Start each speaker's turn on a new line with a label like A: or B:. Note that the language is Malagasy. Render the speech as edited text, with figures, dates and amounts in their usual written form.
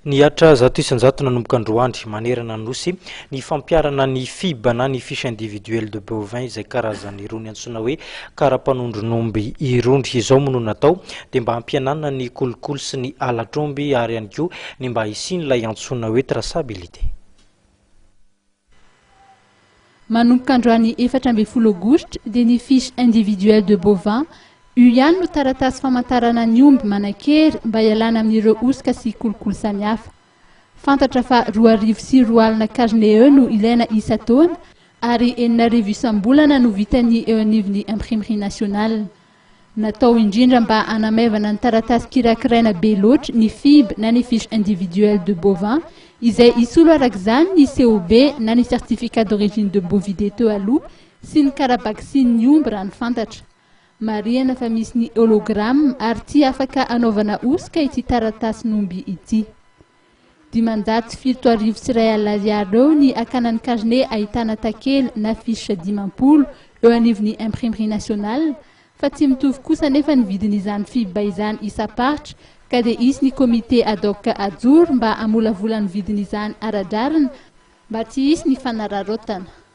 A: Niatra zato isan-jato nanomboka androandry manerana nosy ny fampiarana ny FIB na ny fiche individuelle de bovin izay karazany irony antsoina hoe karapanondronomby irondry. Izao moa no natao dia mba hampianana ny kolokolo sy ny alatromby ary ihany koa ny mba hisian'ilay antsoina hoe traçabilité.
B: Manomboka androany 14 aogositra dia ny fiche individuelle de bovin io ihany no taratasy famantarana ny omby manan-kery mba hialana amin'ireo osika sy kolokolo samihafa. Fantatra fa 2,4 carnet no ilaina isa-taona ary 9 isam-bolana no vitany eo anivon'ny imprimerie nationale. Natao indrindra mba hanamevana ny taratasy kirakiraina be loatra ny FIB na ny fiche individuelle de bovin izay isolo arak'izany ny COB na ny certificat d'origine de bovidé teo aloha sy ny karabaksin'ny omby raha ny fantatra. Marihana fa misy ny hologramme ary ty afaka anaovana osika ity taratasin'omby ity. 570,000 eo ny akanan'ny carnet ahitana takely na fiche 10 eo anivon'ny imprimerie nationale, fa tsy mitovy kosa nefa ny vidin'izany FIB izany isa-paritra ka dia isy ny comité ad hoc ajoro mba hamolavola ny vidin'izany ara-drarina mba tsy hisy ny fanararaotana.